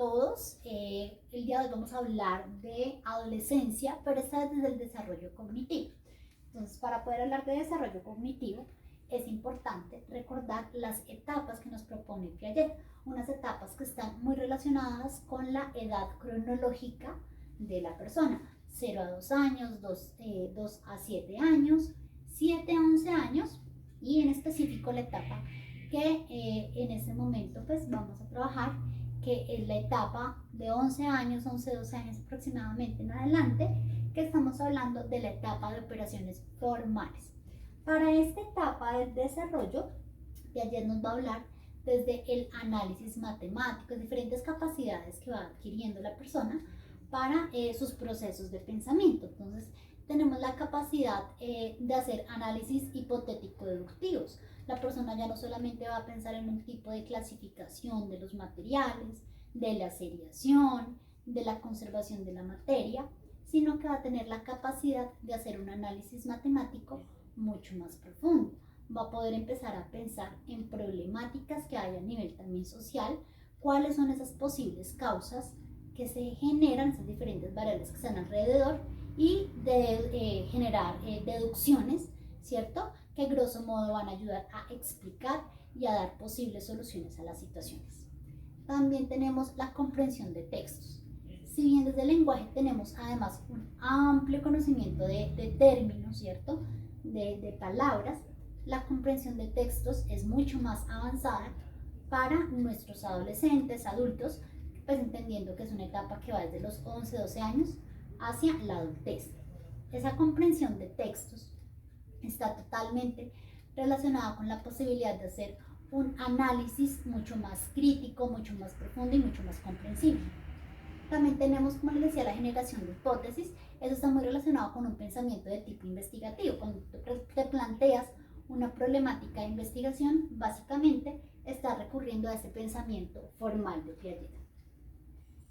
todos, el día de hoy vamos a hablar de adolescencia, pero esta vez desde el desarrollo cognitivo. Entonces, para poder hablar de desarrollo cognitivo, es importante recordar las etapas que nos propone Piaget, unas etapas que están muy relacionadas con la edad cronológica de la persona, 0 a 2 años, 2 a 7 años, 7 a 11 años y en específico la etapa que en este momento pues vamos a trabajar, que es la etapa de 11 años, 11, 12 años aproximadamente en adelante, que estamos hablando de la etapa de operaciones formales. Para esta etapa del desarrollo, Piaget nos va a hablar desde el análisis matemático, diferentes capacidades que va adquiriendo la persona para sus procesos de pensamiento. Entonces, tenemos la capacidad de hacer análisis hipotético-deductivos. La persona ya no solamente va a pensar en un tipo de clasificación de los materiales, de la seriación, de la conservación de la materia, sino que va a tener la capacidad de hacer un análisis matemático mucho más profundo. Va a poder empezar a pensar en problemáticas que hay a nivel también social, cuáles son esas posibles causas que se generan, esas diferentes variables que están alrededor, y de generar deducciones, ¿cierto? Que grosso modo van a ayudar a explicar y a dar posibles soluciones a las situaciones. También tenemos la comprensión de textos. Si bien desde el lenguaje tenemos además un amplio conocimiento de términos, ¿cierto? De palabras, la comprensión de textos es mucho más avanzada para nuestros adolescentes, adultos, pues entendiendo que es una etapa que va desde los 11, 12 años hacia la adultez. Esa comprensión de textos está totalmente relacionada con la posibilidad de hacer un análisis mucho más crítico, mucho más profundo y mucho más comprensible. También tenemos, como les decía, la generación de hipótesis. Eso está muy relacionado con un pensamiento de tipo investigativo. Cuando te planteas una problemática de investigación, básicamente está recurriendo a ese pensamiento formal de Piaget.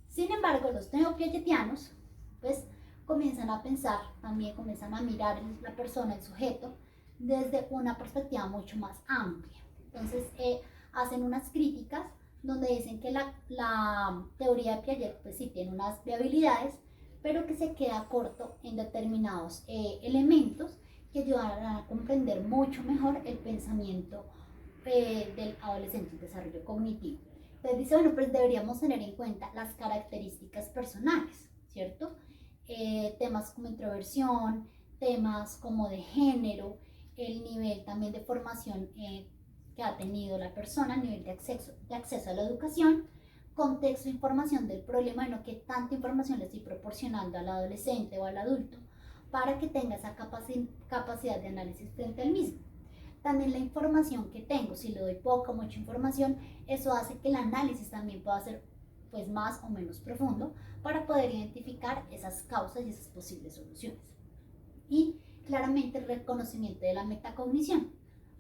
Sin embargo, los neopiagetianos pues comienzan a pensar, también comienzan a mirar la persona, el sujeto, desde una perspectiva mucho más amplia. Entonces hacen unas críticas donde dicen que la teoría de Piaget pues sí tiene unas viabilidades, pero que se queda corto en determinados elementos que ayudarán a comprender mucho mejor el pensamiento del adolescente, el desarrollo cognitivo. Entonces dice, bueno, pues deberíamos tener en cuenta las características personales, ¿cierto? Temas como introversión, temas como de género, el nivel también de formación que ha tenido la persona, el nivel de acceso a la educación, contexto e información del problema, no que tanta información le estoy proporcionando al adolescente o al adulto para que tenga esa capacidad de análisis frente al mismo. También la información que tengo, si le doy poca o mucha información, eso hace que el análisis también pueda ser pues más o menos profundo para poder identificar esas causas y esas posibles soluciones. Y claramente el reconocimiento de la metacognición.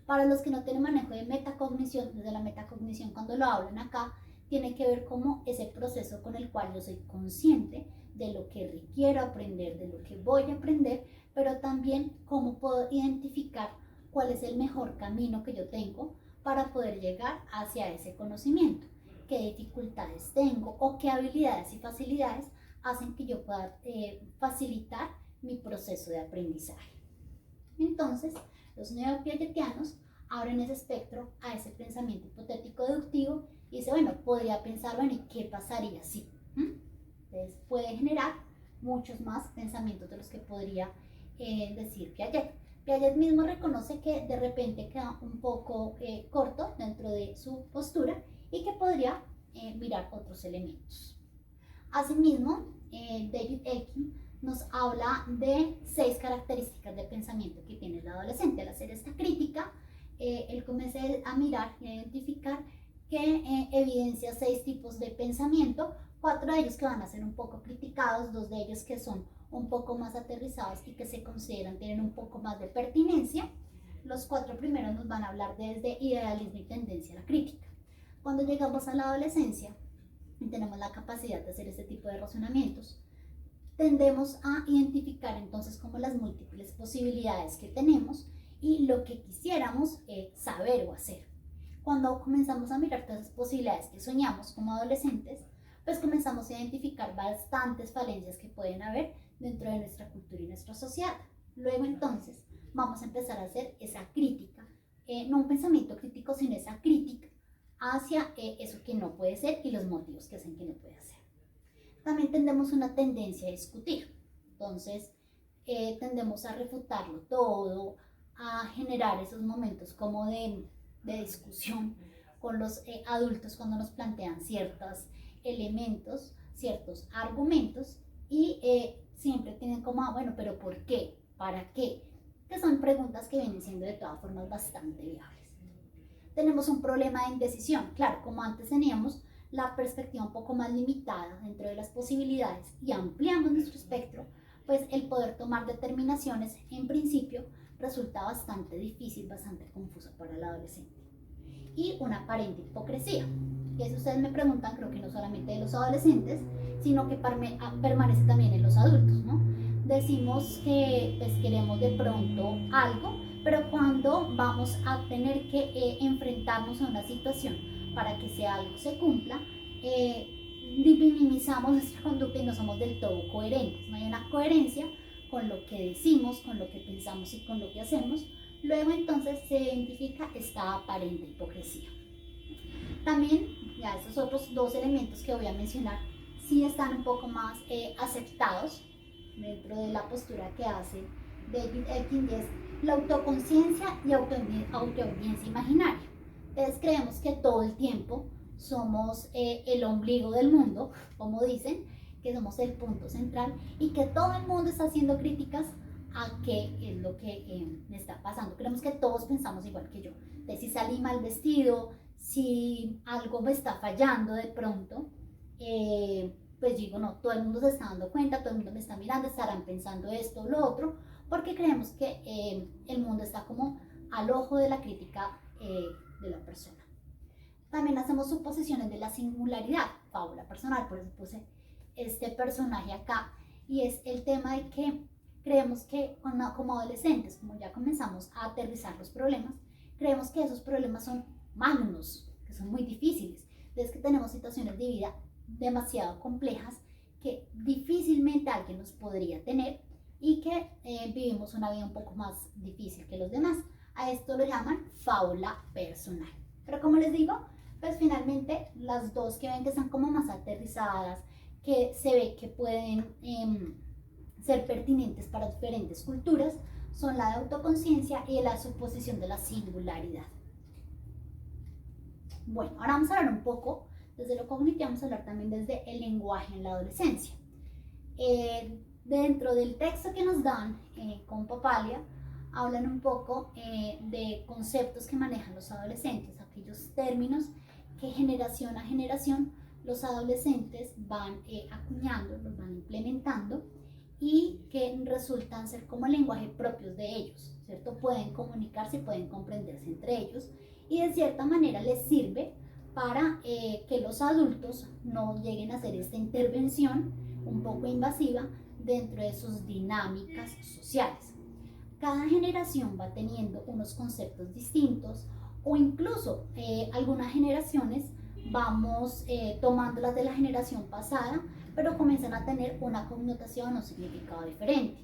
Para los que no tienen manejo de metacognición, desde la metacognición cuando lo hablan acá, tiene que ver como ese proceso con el cual yo soy consciente de lo que requiero aprender, de lo que voy a aprender, pero también cómo puedo identificar cuál es el mejor camino que yo tengo para poder llegar hacia ese conocimiento, qué dificultades tengo o qué habilidades y facilidades hacen que yo pueda facilitar mi proceso de aprendizaje. Entonces, los neopiagetianos abren ese espectro a ese pensamiento hipotético deductivo y dice, bueno, podría pensar, bueno, ¿y qué pasaría si? Entonces puede generar muchos más pensamientos de los que podría decir Piaget. Piaget mismo reconoce que de repente queda un poco corto dentro de su postura y que podría mirar otros elementos. Asimismo, David Elkin nos habla de 6 características de pensamiento que tiene el adolescente. Al hacer esta crítica, él comienza a mirar y a identificar que evidencia 6 tipos de pensamiento, 4 de ellos que van a ser un poco criticados, 2 de ellos que son un poco más aterrizados y que se consideran tienen un poco más de pertinencia. Los 4 primeros nos van a hablar desde idealismo y tendencia a la crítica. Cuando llegamos a la adolescencia y tenemos la capacidad de hacer este tipo de razonamientos, tendemos a identificar entonces como las múltiples posibilidades que tenemos y lo que quisiéramos saber o hacer. Cuando comenzamos a mirar todas las posibilidades que soñamos como adolescentes, pues comenzamos a identificar bastantes falencias que pueden haber dentro de nuestra cultura y nuestra sociedad. Luego entonces vamos a empezar a hacer esa crítica, no un pensamiento crítico, sino esa crítica hacia eso que no puede ser y los motivos que hacen que no puede ser. También tendemos una tendencia a discutir, entonces tendemos a refutarlo todo, a generar esos momentos como de discusión con los adultos cuando nos plantean ciertos elementos, ciertos argumentos y siempre tienen como, bueno, pero ¿por qué? ¿Para qué? Que son preguntas que vienen siendo de todas formas bastante viables. Tenemos un problema de indecisión, claro, como antes teníamos la perspectiva un poco más limitada dentro de las posibilidades y ampliamos nuestro espectro, pues el poder tomar determinaciones en principio resulta bastante difícil, bastante confuso para el adolescente. Y una aparente hipocresía, que si ustedes me preguntan, creo que no solamente de los adolescentes, sino que permanece también en los adultos, ¿no? Decimos que pues, queremos de pronto algo, pero cuando vamos a tener que enfrentarnos a una situación para que ese algo se cumpla, minimizamos nuestra conducta y no somos del todo coherentes. No hay una coherencia con lo que decimos, con lo que pensamos y con lo que hacemos. Luego entonces se identifica esta aparente hipocresía. También, ya esos otros dos elementos que voy a mencionar, sí están un poco más aceptados dentro de la postura que hace David Elkind, es la autoconciencia y autoaudiencia imaginaria. Entonces creemos que todo el tiempo somos el ombligo del mundo, como dicen, que somos el punto central y que todo el mundo está haciendo críticas a qué es lo que me está pasando. Creemos que todos pensamos igual que yo. De si salí mal vestido, si algo me está fallando de pronto, pues digo, no, todo el mundo se está dando cuenta, todo el mundo me está mirando, estarán pensando esto o lo otro, porque creemos que el mundo está como al ojo de la crítica de la persona. También hacemos suposiciones de la singularidad, fábula personal, por eso puse este personaje acá, y es el tema de que creemos que como adolescentes, como ya comenzamos a aterrizar los problemas, creemos que esos problemas son magnos, que son muy difíciles, desde que tenemos situaciones de vida demasiado complejas que difícilmente alguien nos podría tener y que vivimos una vida un poco más difícil que los demás. A esto lo llaman fábula personal. Pero como les digo, pues finalmente las dos que ven que están como más aterrizadas, que se ve que pueden ser pertinentes para diferentes culturas, son la de autoconciencia y la suposición de la singularidad. Bueno, ahora vamos a hablar un poco desde lo cognitivo, vamos a hablar también desde el lenguaje en la adolescencia. Dentro del texto que nos dan con Papalia, hablan un poco de conceptos que manejan los adolescentes, aquellos términos que generación a generación los adolescentes van acuñando, los van implementando y que resultan ser como lenguaje propios de ellos, ¿cierto? Pueden comunicarse, pueden comprenderse entre ellos y de cierta manera les sirve para que los adultos no lleguen a hacer esta intervención un poco invasiva dentro de sus dinámicas sociales. Cada generación va teniendo unos conceptos distintos o incluso algunas generaciones vamos tomándolas de la generación pasada, pero comienzan a tener una connotación o significado diferente.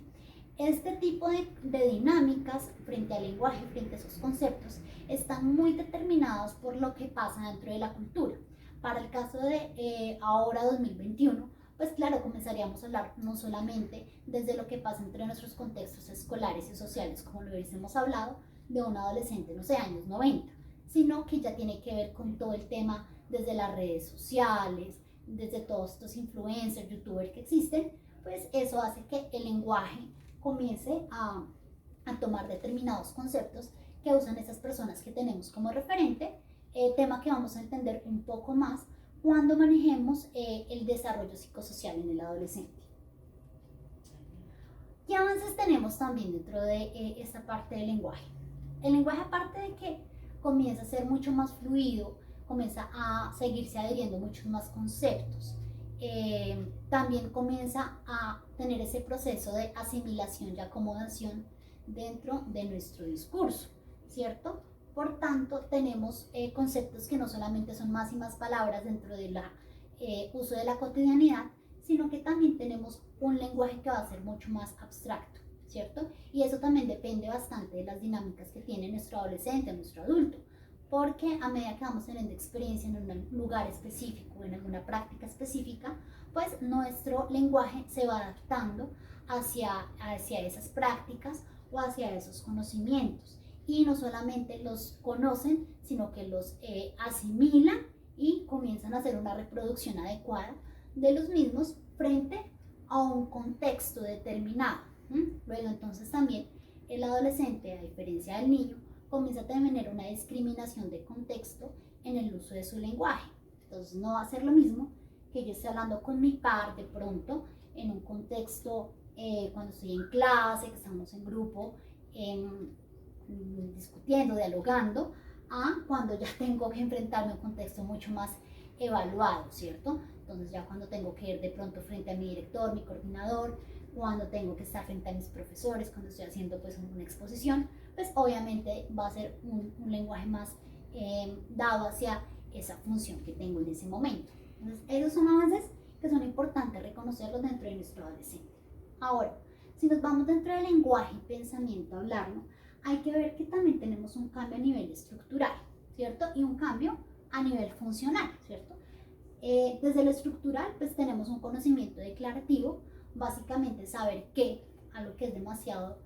Este tipo de dinámicas frente al lenguaje, frente a esos conceptos, están muy determinados por lo que pasa dentro de la cultura. Para el caso de ahora 2021, pues claro, comenzaríamos a hablar no solamente desde lo que pasa entre nuestros contextos escolares y sociales, como lo hubiésemos hablado, de un adolescente, no sé, años 90, sino que ya tiene que ver con todo el tema desde las redes sociales, desde todos estos influencers, youtubers que existen, pues eso hace que el lenguaje comience a tomar determinados conceptos que usan esas personas que tenemos como referente, tema que vamos a entender un poco más cuando manejemos el desarrollo psicosocial en el adolescente. ¿Qué avances tenemos también dentro de esta parte del lenguaje? El lenguaje, aparte de que comienza a ser mucho más fluido, comienza a seguirse adhiriendo muchos más conceptos, también comienza a tener ese proceso de asimilación y acomodación dentro de nuestro discurso, ¿cierto? Por tanto, tenemos conceptos que no solamente son más y más palabras dentro de la uso de la cotidianidad, sino que también tenemos un lenguaje que va a ser mucho más abstracto, ¿cierto? Y eso también depende bastante de las dinámicas que tiene nuestro adolescente, nuestro adulto, porque a medida que vamos teniendo experiencia en un lugar específico, en alguna práctica específica, pues nuestro lenguaje se va adaptando hacia esas prácticas o hacia esos conocimientos. Y no solamente los conocen, sino que los asimilan y comienzan a hacer una reproducción adecuada de los mismos frente a un contexto determinado. Luego entonces también el adolescente, a diferencia del niño, comienza a tener una discriminación de contexto en el uso de su lenguaje. Entonces no va a ser lo mismo que yo esté hablando con mi par de pronto en un contexto cuando estoy en clase, que estamos en grupo, discutiendo, dialogando, a cuando ya tengo que enfrentarme a un contexto mucho más evaluado, ¿cierto? Entonces ya cuando tengo que ir de pronto frente a mi director, mi coordinador, cuando tengo que estar frente a mis profesores, cuando estoy haciendo pues una exposición, pues obviamente va a ser un lenguaje más dado hacia esa función que tengo en ese momento. Entonces esos son avances que son importantes reconocerlos dentro de nuestro adolescente. Ahora, si nos vamos dentro del lenguaje y pensamiento a hablarlo, hay que ver que también tenemos un cambio a nivel estructural, ¿cierto? Y un cambio a nivel funcional, ¿cierto? Desde lo estructural, pues tenemos un conocimiento declarativo, básicamente saber qué, algo que es demasiado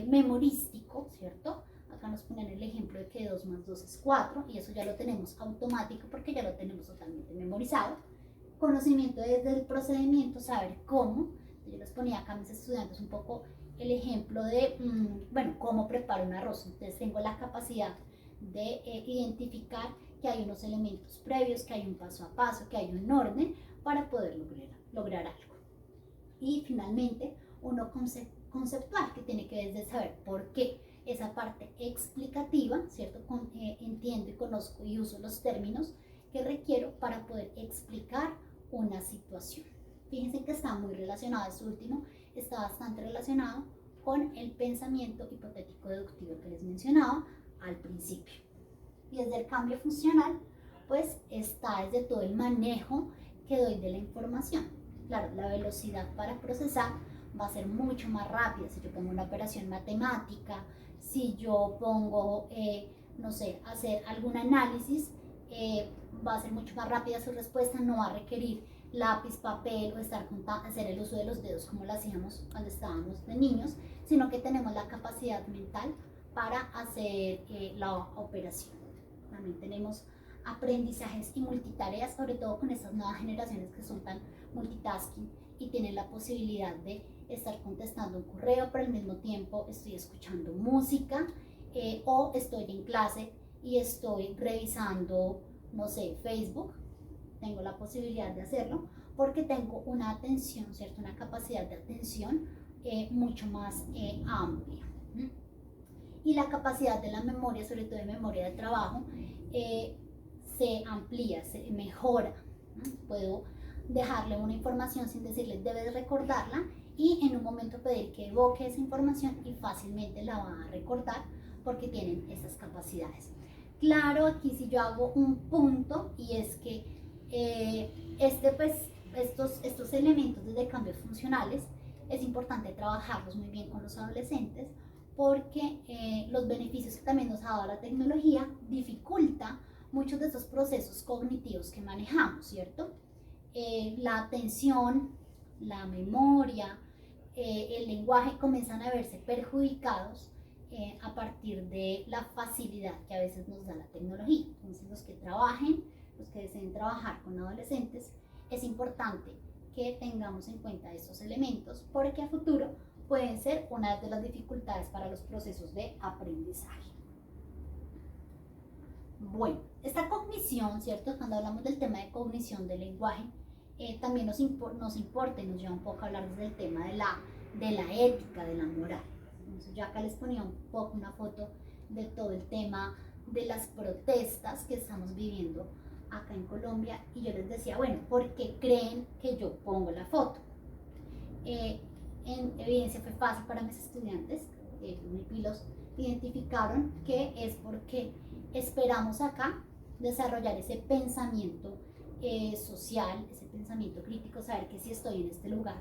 memorístico, ¿cierto? Acá nos ponen el ejemplo de que 2 más 2 es 4 y eso ya lo tenemos automático porque ya lo tenemos totalmente memorizado. Conocimiento desde el procedimiento, saber cómo. Yo les ponía acá a mis estudiantes un poco el ejemplo de, bueno, cómo preparo un arroz. Entonces tengo la capacidad de identificar que hay unos elementos previos, que hay un paso a paso, que hay un orden para poder lograr algo. Y finalmente, uno conceptual, que tiene que ver de saber por qué. Esa parte explicativa, ¿cierto? Entiendo y conozco y uso los términos que requiero para poder explicar una situación. Fíjense que está muy relacionado, este último está bastante relacionado con el pensamiento hipotético deductivo que les mencionaba al principio. Y desde el cambio funcional, pues está desde todo el manejo que doy de la información. Claro, la velocidad para procesar va a ser mucho más rápida si yo pongo una operación matemática, si yo pongo, no sé, hacer algún análisis, va a ser mucho más rápida su respuesta, no va a requerir lápiz, papel o hacer el uso de los dedos como lo hacíamos cuando estábamos de niños, sino que tenemos la capacidad mental para hacer la operación. También tenemos aprendizajes y multitareas, sobre todo con estas nuevas generaciones que son tan multitasking y tienen la posibilidad de estar contestando un correo, pero al mismo tiempo estoy escuchando música o estoy en clase y estoy revisando, no sé, Facebook. Tengo la posibilidad de hacerlo porque tengo una atención, ¿cierto? Una capacidad de atención mucho más amplia. Y la capacidad de la memoria, sobre todo de memoria de trabajo, se amplía, se mejora. Puedo dejarle una información sin decirle debes recordarla y en un momento pedir que evoque esa información y fácilmente la va a recordar porque tienen esas capacidades. Claro, aquí si yo hago un punto y es que estos elementos de cambios funcionales es importante trabajarlos muy bien con los adolescentes porque los beneficios que también nos ha dado la tecnología dificulta muchos de esos procesos cognitivos que manejamos, ¿cierto? La atención, la memoria, el lenguaje comienzan a verse perjudicados a partir de la facilidad que a veces nos da la tecnología. Entonces los que trabajen, los que deseen trabajar con adolescentes, es importante que tengamos en cuenta estos elementos porque a futuro pueden ser una de las dificultades para los procesos de aprendizaje. Bueno, esta cognición, ¿cierto? Cuando hablamos del tema de cognición del lenguaje, también nos importa y nos lleva un poco a hablar del tema de la ética, de la moral. Entonces, yo acá les ponía un poco una foto de todo el tema de las protestas que estamos viviendo acá en Colombia y yo les decía, bueno, ¿por qué creen que yo pongo la foto? En evidencia fue fácil para mis estudiantes, mis pilos identificaron que es porque esperamos acá desarrollar ese pensamiento social, ese pensamiento crítico, saber que si estoy en este lugar,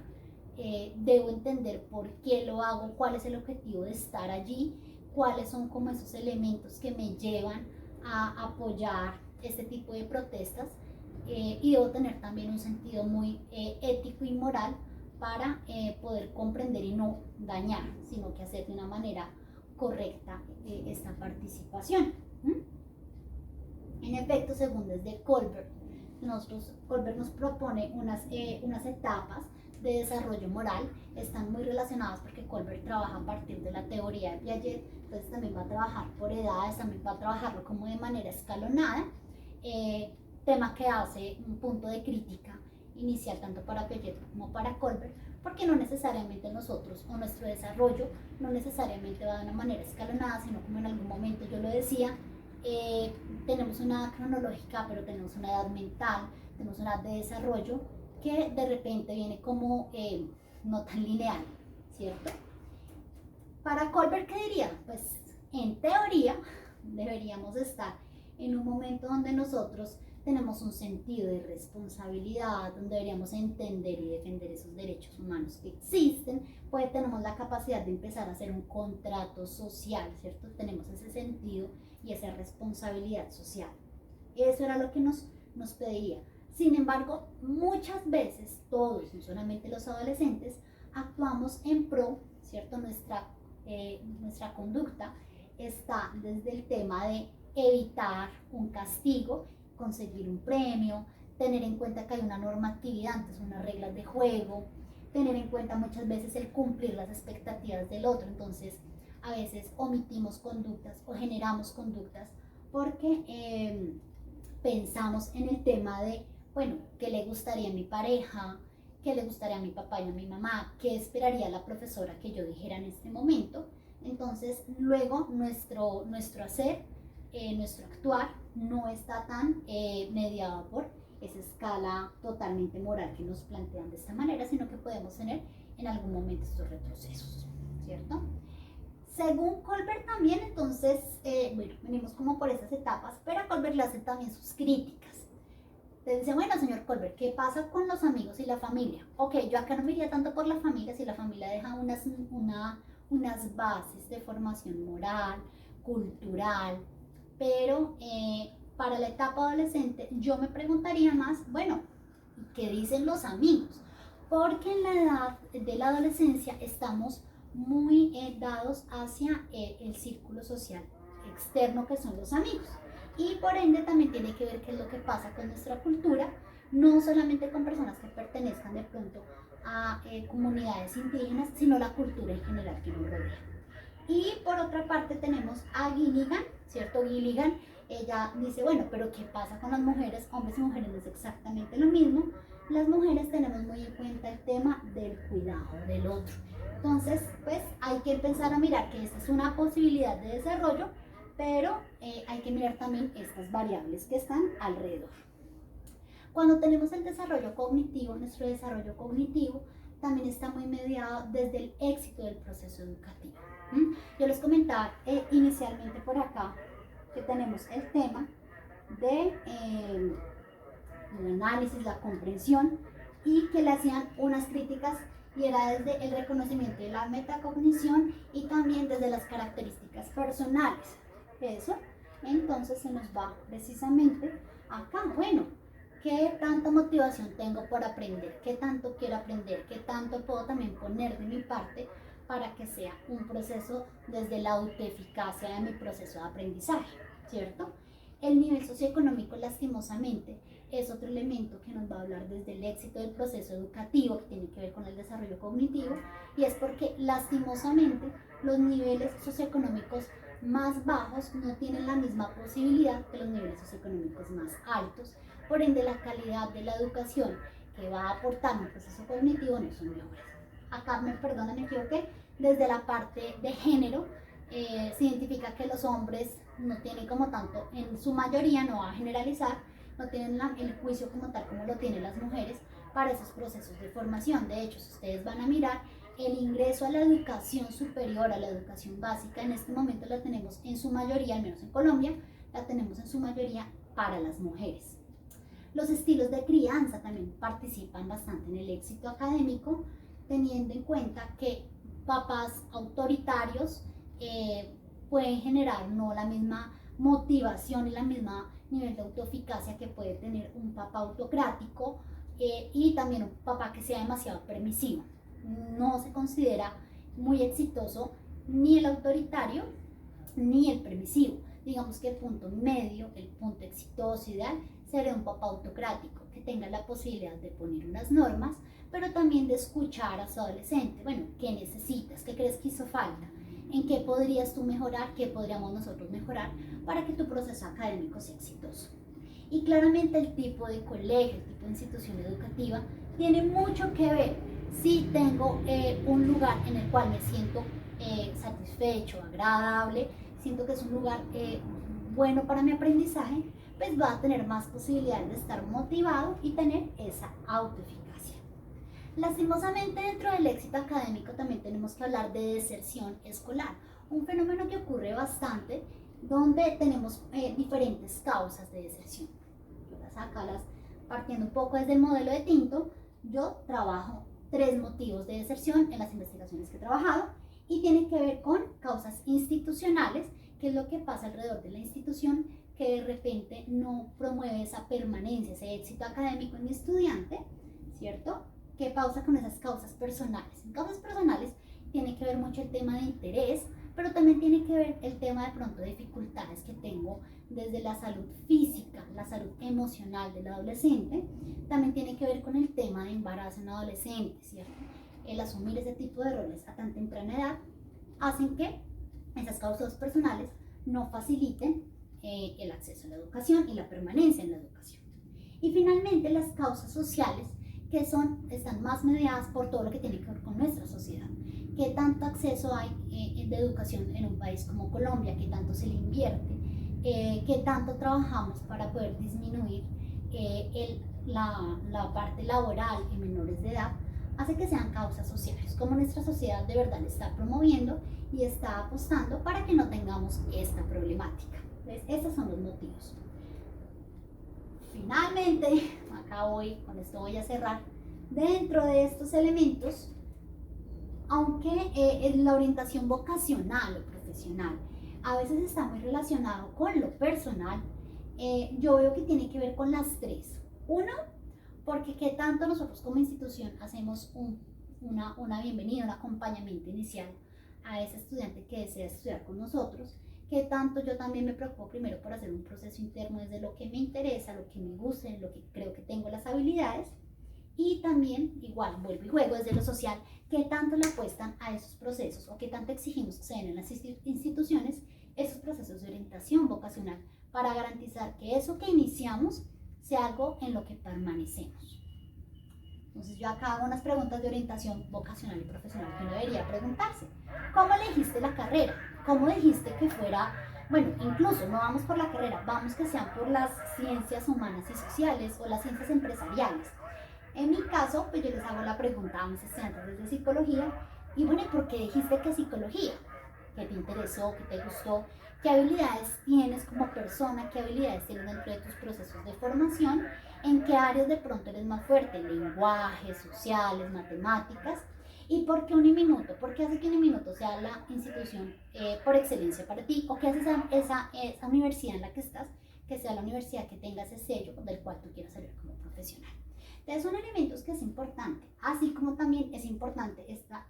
debo entender por qué lo hago, cuál es el objetivo de estar allí, cuáles son como esos elementos que me llevan a apoyar este tipo de protestas, y debo tener también un sentido muy ético y moral para poder comprender y no dañar, sino que hacer de una manera correcta esta participación. En efecto, según desde Kohlberg, Kohlberg nos propone unas etapas de desarrollo moral. Están muy relacionadas porque Kohlberg trabaja a partir de la teoría de Piaget, entonces también va a trabajar por edades, también va a trabajarlo como de manera escalonada, tema que hace un punto de crítica inicial tanto para Piaget como para Kohlberg, porque no necesariamente nosotros o nuestro desarrollo no necesariamente va de una manera escalonada, sino como en algún momento yo lo decía, tenemos una edad cronológica, pero tenemos una edad mental, tenemos una edad de desarrollo que de repente viene como no tan lineal, ¿cierto? Para Kohlberg, ¿qué diría? Pues en teoría deberíamos estar en un momento donde nosotros tenemos un sentido de responsabilidad, donde deberíamos entender y defender esos derechos humanos que existen, pues tenemos la capacidad de empezar a hacer un contrato social, ¿cierto? Tenemos ese sentido y esa responsabilidad social. Eso era lo que nos pedía. Sin embargo, muchas veces todos, no solamente los adolescentes, actuamos en pro, ¿cierto? Nuestra conducta está desde el tema de evitar un castigo, conseguir un premio, tener en cuenta que hay una normatividad, antes unas reglas de juego, tener en cuenta muchas veces el cumplir las expectativas del otro. Entonces, a veces omitimos conductas o generamos conductas porque pensamos en el tema de, bueno, ¿qué le gustaría a mi pareja? ¿Qué le gustaría a mi papá y a mi mamá? ¿Qué esperaría la profesora que yo dijera en este momento? Entonces, luego nuestro hacer, nuestro actuar no está tan mediado por esa escala totalmente moral que nos plantean de esta manera, sino que podemos tener en algún momento estos retrocesos, ¿cierto? Según Kohlberg también, entonces, bueno, venimos como por esas etapas, pero a Kohlberg le hace también sus críticas. Te dice, bueno, señor Kohlberg, ¿qué pasa con los amigos y la familia? Ok, yo acá no me iría tanto por la familia, si la familia deja unas bases de formación moral, cultural, pero para la etapa adolescente yo me preguntaría más, bueno, ¿qué dicen los amigos? Porque en la edad de la adolescencia estamos muy dados hacia el círculo social externo que son los amigos, y por ende también tiene que ver qué es lo que pasa con nuestra cultura, no solamente con personas que pertenezcan de pronto a comunidades indígenas, sino la cultura en general que nos rodea. Y por otra parte tenemos a Gilligan, ¿cierto? Gilligan, ella dice, bueno, pero ¿qué pasa con las mujeres? Hombres y mujeres no es exactamente lo mismo. Las mujeres tenemos muy en cuenta el tema del cuidado del otro. Entonces, pues hay que empezar a mirar que esta es una posibilidad de desarrollo, pero hay que mirar también estas variables que están alrededor. Cuando tenemos el desarrollo cognitivo, nuestro desarrollo cognitivo también está muy mediado desde el éxito del proceso educativo. Yo les comentaba inicialmente por acá que tenemos el tema de el análisis, la comprensión, y que le hacían unas críticas, y era desde el reconocimiento de la metacognición y también desde las características personales. Eso entonces se nos va precisamente acá. Bueno, ¿qué tanta motivación tengo por aprender? ¿Qué tanto quiero aprender? ¿Qué tanto puedo también poner de mi parte para que sea un proceso desde la autoeficacia de mi proceso de aprendizaje, ¿cierto? El nivel socioeconómico, lastimosamente, es otro elemento que nos va a hablar desde el éxito del proceso educativo, que tiene que ver con el desarrollo cognitivo, y es porque lastimosamente los niveles socioeconómicos más bajos no tienen la misma posibilidad que los niveles socioeconómicos más altos, por ende la calidad de la educación que va a aportar un proceso cognitivo no son mejores. Acá, me equivoqué, desde la parte de género, se identifica que los hombres no tienen como tanto, en su mayoría, no va a generalizar, no tienen el juicio como tal como lo tienen las mujeres para esos procesos de formación. De hecho, si ustedes van a mirar, el ingreso a la educación superior, a la educación básica, en este momento la tenemos en su mayoría, al menos en Colombia, la tenemos en su mayoría para las mujeres. Los estilos de crianza también participan bastante en el éxito académico, teniendo en cuenta que papás autoritarios pueden generar no la misma motivación y la misma nivel de autoeficacia que puede tener un papá autocrático y también un papá que sea demasiado permisivo. No se considera muy exitoso ni el autoritario ni el permisivo. Digamos que el punto medio, el punto exitoso ideal, sería un papá autocrático que tenga la posibilidad de poner unas normas, pero también de escuchar a su adolescente. Bueno, ¿qué necesitas? ¿Qué crees que hizo falta? ¿En qué podrías tú mejorar? ¿Qué podríamos nosotros mejorar para que tu proceso académico sea exitoso? Y claramente el tipo de colegio, el tipo de institución educativa tiene mucho que ver. Si tengo un lugar en el cual me siento satisfecho, agradable, siento que es un lugar bueno para mi aprendizaje, pues va a tener más posibilidades de estar motivado y tener esa autoeficacia. Lastimosamente, dentro del éxito académico también tenemos que hablar de deserción escolar, un fenómeno que ocurre bastante donde tenemos diferentes causas de deserción. Partiendo un poco desde el modelo de Tinto, yo trabajo 3 motivos de deserción en las investigaciones que he trabajado y tienen que ver con causas institucionales, que es lo que pasa alrededor de la institución que de repente no promueve esa permanencia, ese éxito académico en mi estudiante, ¿cierto? ¿Qué pasa con esas causas personales? En causas personales tiene que ver mucho el tema de interés, pero también tiene que ver el tema de pronto de dificultades que tengo desde la salud física, la salud emocional del adolescente, también tiene que ver con el tema de embarazo en adolescentes, ¿cierto? El asumir ese tipo de roles a tan temprana edad hacen que esas causas personales no faciliten el acceso a la educación y la permanencia en la educación. Y finalmente las causas sociales que están más mediadas por todo lo que tiene que ver con nuestra sociedad. ¿Qué tanto acceso hay de educación en un país como Colombia? ¿Qué tanto se le invierte? ¿Qué tanto trabajamos para poder disminuir la parte laboral en menores de edad? Hace que sean causas sociales, como nuestra sociedad de verdad está promoviendo y está apostando para que no tengamos esta problemática. Entonces, estos son los motivos. Finalmente, acá con esto voy a cerrar. Dentro de estos elementos, aunque la orientación vocacional o profesional a veces está muy relacionado con lo personal, yo veo que tiene que ver con las 3. Uno, porque qué tanto nosotros como institución hacemos una bienvenida, un acompañamiento inicial a ese estudiante que desea estudiar con nosotros, qué tanto yo también me preocupo primero por hacer un proceso interno desde lo que me interesa, lo que me gusta, en lo que creo que tengo las habilidades, y también, igual, vuelvo y juego desde lo social, qué tanto le apuestan a esos procesos o qué tanto exigimos que se den en las instituciones esos procesos de orientación vocacional para garantizar que eso que iniciamos sea algo en lo que permanecemos. Entonces yo acá hago unas preguntas de orientación vocacional y profesional que uno debería preguntarse. ¿Cómo elegiste la carrera? ¿Cómo dijiste que fuera? Bueno, incluso no vamos por la carrera, vamos que sean por las ciencias humanas y sociales o las ciencias empresariales. En mi caso, pues yo les hago la pregunta a mis estudiantes de psicología, y bueno, ¿y por qué dijiste que psicología? ¿Qué te interesó? ¿Qué te gustó? ¿Qué habilidades tienes como persona? ¿Qué habilidades tienes dentro de tus procesos de formación? ¿En qué áreas de pronto eres más fuerte? Lenguaje, sociales, matemáticas. ¿Y por qué Uniminuto? ¿Por qué hace que Uniminuto sea la institución por excelencia para ti? ¿O qué hace esa universidad en la que estás, que sea la universidad que tenga ese sello del cual tú quieras salir como profesional? Entonces son elementos que es importante, así como también es importante esta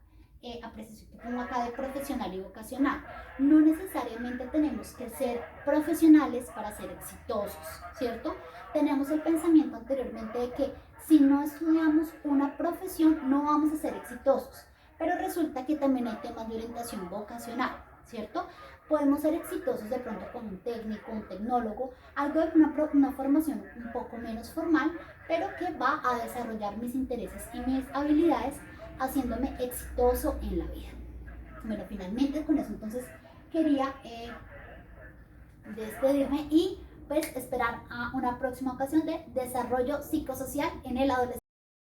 apreciación que pongo acá de profesional y vocacional. No necesariamente tenemos que ser profesionales para ser exitosos, ¿cierto? Tenemos el pensamiento anteriormente de que si no estudiamos una profesión no vamos a ser exitosos, pero resulta que también hay temas de orientación vocacional, ¿cierto? Podemos ser exitosos de pronto con un técnico, un tecnólogo, algo de una formación un poco menos formal, pero que va a desarrollar mis intereses y mis habilidades, haciéndome exitoso en la vida. Bueno, finalmente con eso entonces quería despedirme y pues esperar a una próxima ocasión de desarrollo psicosocial en el adolescente.